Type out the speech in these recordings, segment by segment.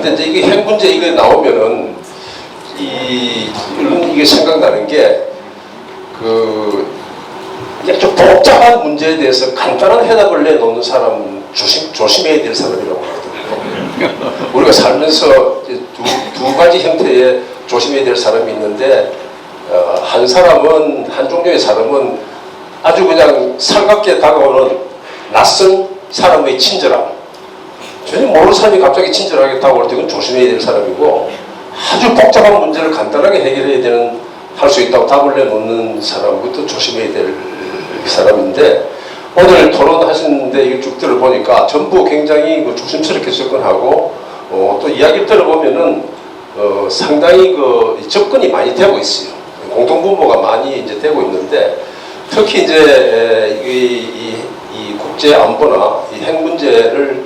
근데 이제 이게 핵 문제 이게 나오면은 이게 생각나는 게 이게 좀 복잡한 문제에 대해서 간단한 해답을 내놓는 사람은 조심해야 될 사람이라고 하거든요. 우리가 살면서 두 가지 형태의 조심해야 될 사람이 있는데, 한 사람은, 한 종류의 사람은 아주 그냥 살갑게 다가오는 낯선 사람의 친절함. 전혀 모르는 사람이 갑자기 친절하게 다가올 때 그건 조심해야 될 사람이고, 아주 복잡한 문제를 간단하게 해결해야 할 수 있다고 답을 내놓는 사람부터 조심해야 될 사람인데, 오늘 토론하시는데 이걸 쭉 들어보니까 전부 굉장히 조심스럽게 접근하고, 또 이야기를 들어보면은 상당히 접근이 많이 되고 있어요. 공동분모가 많이 이제 되고 있는데, 특히 이제 이 국제 안보나 이 핵 문제를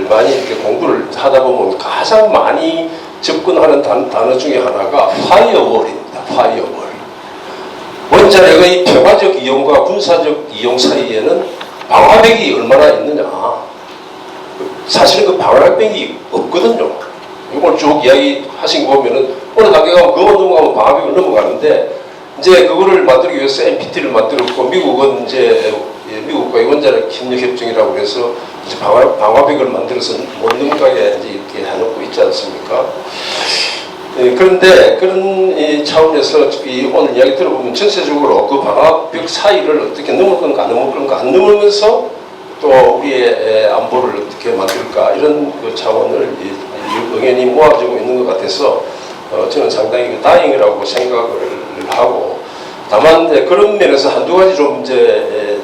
많이 이렇게 공부를 하다 보면 가장 많이 접근하는 단어 중에 하나가 파이어월입니다. 파이어월. 원자력의 평화적 이용과 군사적 이용 사이에는 방화벽이 얼마나 있느냐. 사실은 그 방화벽이 없거든요. 이걸 쭉 이야기하신 거 보면은 어느 단계 가면 그거 넘어가면 방화벽을 넘어가는데, 이제 그거를 만들기 위해서 NPT를 만들었고, 미국은 이제 미국과의 원자력 협력 협정이라고 해서 이제 방화벽을 만들어서 못 넘어가게 이제 이렇게 해놓고 있지 않습니까? 그런데 그런 차원에서 오늘 이야기 들어보면 전체적으로 그 방화벽 사이를 어떻게 넘을 건가 안 넘을 건가, 안 넘으면서 또 우리의 안보를 어떻게 만들까, 이런 그 차원을 의견이 모아지고 있는 것 같아서 저는 상당히 다행이라고 생각을 하고, 다만 그런 면에서 한두 가지 좀 이제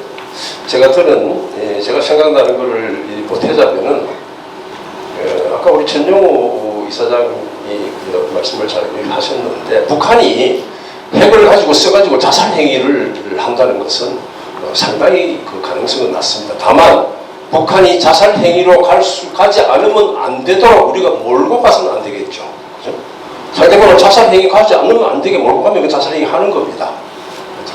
제가 생각나는 거를 보태자면은, 아까 우리 전용우 이사장이 말씀을 잘 하셨는데, 북한이 핵을 가지고 써가지고 자살 행위를 한다는 것은 상당히 그 가능성은 낮습니다. 다만 북한이 자살 행위로 가지 않으면 안 되도록 우리가 몰고 가서는 안 되겠죠. 그죠? 상대방은 자살 행위 가지 않으면 안 되게 몰고 가면 그 자살 행위 하는 겁니다.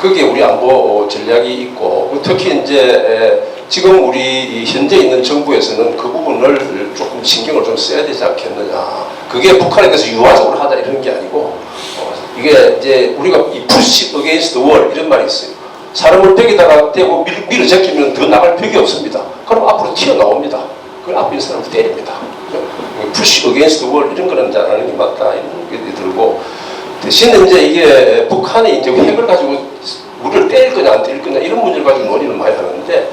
거기에 우리 안보 전략이 있고, 특히 이제 지금 우리 현재 있는 정부에서는 그 부분을 조금 신경을 좀 써야 되지 않겠느냐. 그게 북한에 대해서 유화적으로 하자 이런 게 아니고, 이게 이제 우리가 이 push against the wall 이런 말이 있어요. 사람을 벽에다가 대고 밀어 제끼면 더 나갈 벽이 없습니다. 그럼 앞으로 튀어나옵니다. 그럼 앞에 있는 사람을 때립니다. push against the wall 이런 거는 잘 안 하는 게 맞다 이런 게 들고, 대신 이제 이게 북한이 이제 핵을 가지고 우리를 때릴 거냐 안 때릴 거냐 이런 문제를 가지고 논의를 많이 하는데,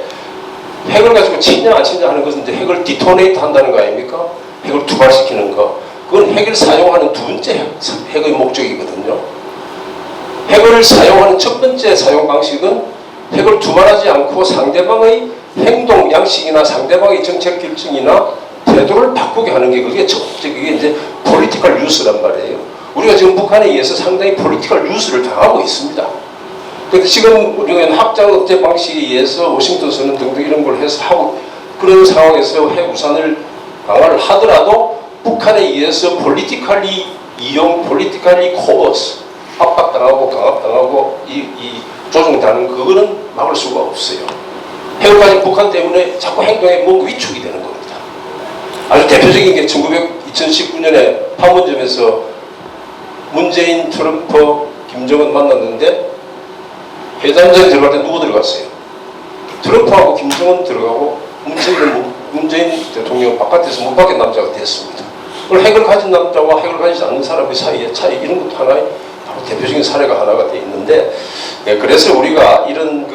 핵을 가지고 치냐 안 치냐 하는 것은 이제 핵을 디토네이트 한다는 거 아닙니까? 핵을 투발시키는 거. 그건 핵을 사용하는 두 번째 핵의 목적이거든요. 핵을 사용하는 첫 번째 사용 방식은 핵을 투발하지 않고 상대방의 행동 양식이나 상대방의 정책 결정이나 태도를 바꾸게 하는 게 그게 첫 번째, 그게 이제 political use란 말이에요. 우리가 지금 북한에 의해서 상당히 political use를 당하고 있습니다. 근데 지금 우리가 확장억제 방식에 의해서 워싱턴 선언 등등 이런 걸 해서 하고, 그런 상황에서 핵 우산을 강화를 하더라도 북한에 의해서 politically 이용, politically coerce, 압박당하고 강압당하고 조종당하는 그거는 막을 수가 없어요. 핵을 가진 북한 때문에 자꾸 행동에 뭔가 위축이 되는 겁니다. 아주 대표적인 게 2019년에 판문점에서 문재인, 트럼프, 김정은 만났는데, 회담장에 들어갈 때 누구 들어갔어요? 트럼프하고 김정은 들어가고 문재인 대통령 바깥에서 문 밖에 남자가 됐습니다. 그걸 핵을 가진 남자와 핵을 가지지 않는 사람의 사이의 차이, 이런 것도 하나의 바로 대표적인 사례가 하나가 되어 있는데, 그래서 우리가 이런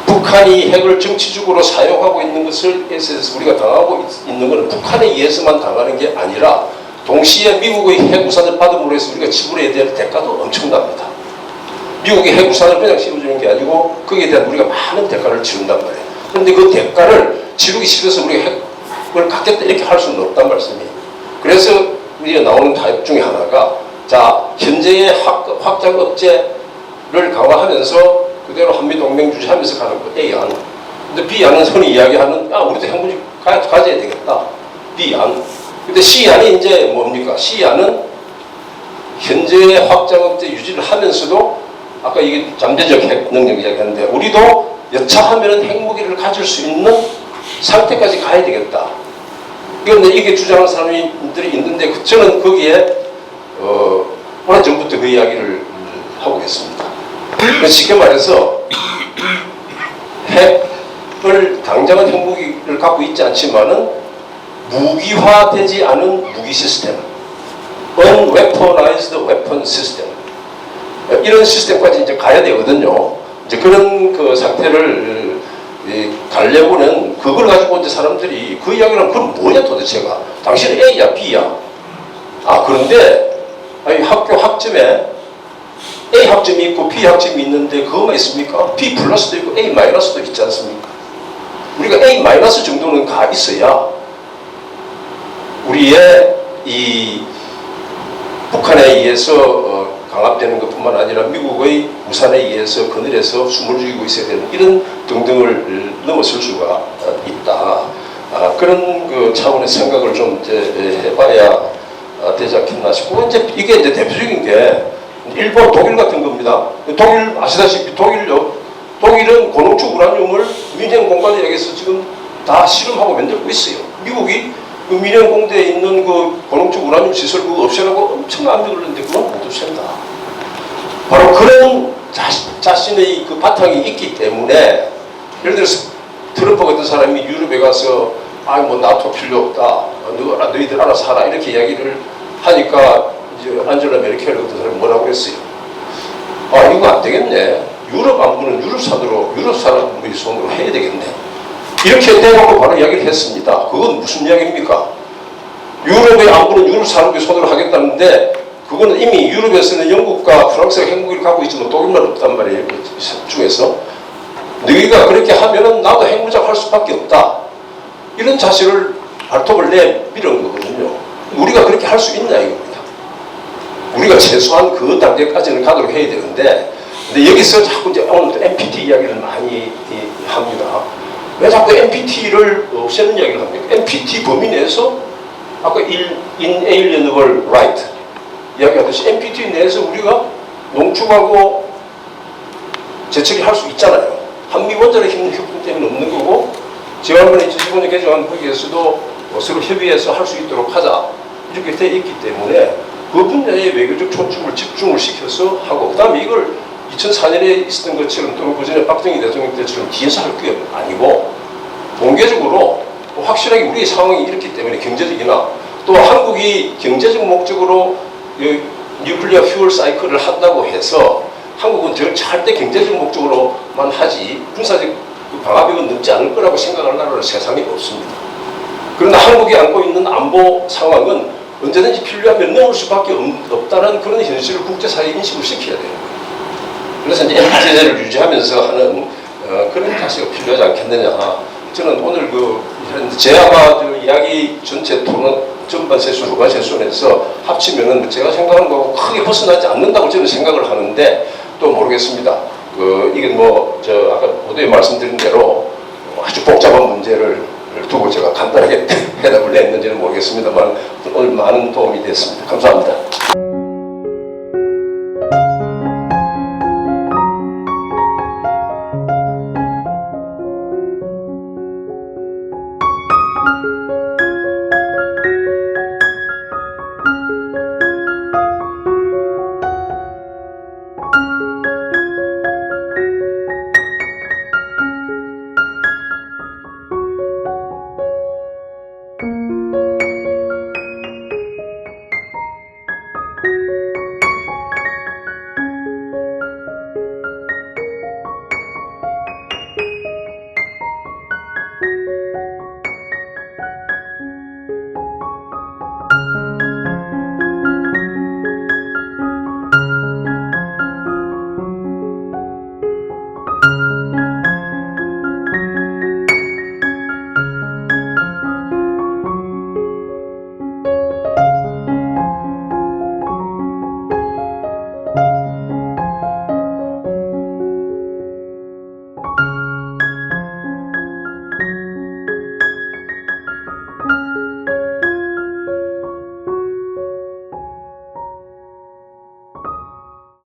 북한이 핵을 정치적으로 사용하고 있는 것을 우리가 당하고 있는 것은 북한에 의해서만 당하는 게 아니라, 동시에 미국의 핵우산을 받음으로 해서 우리가 지불해야 될 대가도 엄청납니다. 미국이 핵우산을 그냥 씌워주는 게 아니고 거기에 대한 우리가 많은 대가를 치른단 말이에요. 그런데 그 대가를 치르기 싫어서 우리가 핵을 갖겠다 이렇게 할 수는 없단 말씀이에요. 그래서 우리가 나오는 타협 중에 하나가, 자, 현재의 확장 억제를 강화하면서 그대로 한미동맹 유지하면서 가는 거 A안. 근데 B안은 손이 이야기하는, 우리도 핵무기 가져야 되겠다. B안. 근데 C안이 이제 뭡니까? C안은 현재의 확장 억제 유지를 하면서도, 아까 이게 잠재적 핵 능력 이야기하는데, 우리도 여차하면 핵무기를 가질 수 있는 상태까지 가야 되겠다. 그런데 이게 주장하는 사람들이 있는데 저는 거기에 오래전부터 그 이야기를 하고 있습니다. 쉽게 말해서 핵을 당장은 핵무기를 갖고 있지 않지만은 무기화되지 않은 무기 시스템, unweaponized weapon system, 이런 시스템까지 이제 가야 되거든요. 이제 그런 그 상태를 가려고는 그걸 가지고 이제 사람들이 그 이야기를 하면 그럼 뭐냐 도대체가? 당신은 A야 B야? 아 그런데 아니, 학교 학점에 A 학점이 있고 B 학점이 있는데 그거만 있습니까? B 플러스도 있고 A 마이너스도 있지 않습니까? 우리가 A 마이너스 정도는 가 있어야 우리의 이 북한에 의해서 강압되는 것뿐만 아니라 미국의 우산에 의해서 그늘에서 숨을 죽이고 있어야 되는 이런 등등을 넘어설 수가 있다. 그런 그 차원의 생각을 좀 이제 해봐야 되지 않겠나 싶고, 이제 이게 이제 대표적인 게 일본, 독일 같은 겁니다. 독일 아시다시피 독일은 고농축 우라늄을 민영 공간에 의해서 지금 다 실험하고 만들고 있어요. 미국이 그 민영 공대에 있는 그 고농축 우라늄 시설 그거 없애라고 엄청 압력을 했는데 그건 못 없앤다. 바로 그런 자신의 그 바탕이 있기 때문에, 예를 들어서 트럼프 같은 사람이 유럽에 가서 뭐 나토 필요 없다, 너희들 알아서 하라 이렇게 이야기를 하니까 이제 안젤라 메르켈 같은 사람이 뭐라고 했어요? 이거 안 되겠네. 유럽 안보는 유럽 사람의 손으로 해야 되겠네. 이렇게 대놓고 바로 이야기를 했습니다. 그건 무슨 이야기입니까? 유럽의 안보는 유럽 사람의 손으로 하겠다는데, 그거는 이미 유럽에서는 영국과 프랑스가 핵무기를 갖고 있지만 독일만 없단 말이에요. 그 중에서. 너희가 그렇게 하면은 나도 핵무장 할 수밖에 없다. 이런 자세를 발톱을 내밀은 거거든요. 우리가 그렇게 할 수 있냐 이겁니다. 우리가 최소한 그 단계까지는 가도록 해야 되는데, 근데 여기서 자꾸 이제 오늘 NPT 이야기를 많이 합니다. 왜 자꾸 NPT를 없애는 이야기를 합니까? NPT 범위 내에서 아까 inalienable right 이야기하듯이 NPT 내에서 우리가 농축하고 재처리 할 수 있잖아요. 한미 원자력 협정 때문에 없는 거고, 지난번에 2015년 개정한 거기에서도 서로 협의해서 할 수 있도록 하자 이렇게 돼 있기 때문에 그 분야에 외교적 초점을 집중을 시켜서 하고, 그 다음에 이걸 2004년에 있었던 것처럼 또는 그 전에 박정희 대통령 때처럼 뒤에서 할 게 아니고 공개적으로 확실하게 우리의 상황이 이렇기 때문에 경제적이나 또 한국이 경제적 목적으로 뉴클리어 퓨얼 사이클을 한다고 해서 한국은 절대 경제적 목적으로만 하지 군사적 방어벽은 넘지 않을 거라고 생각하는 나라는 세상에 없습니다. 그러나 한국이 안고 있는 안보 상황은 언제든지 필요하면 넘을 수밖에 없다는 그런 현실을 국제사회에 인식을 시켜야 돼요. 그래서 이제 NPT제를 유지하면서 하는 그런 자세가 필요하지 않겠느냐. 저는 오늘 제아마 이야기 전체 토론 전반 세션, 후반 세션에서 합치면은 제가 생각하는 거하고 크게 벗어나지 않는다고 저는 생각을 하는데, 또 모르겠습니다. 이게 아까 모두에 말씀드린 대로 아주 복잡한 문제를 두고 제가 간단하게 해답을 냈는지는 모르겠습니다만 오늘 많은 도움이 됐습니다. 감사합니다.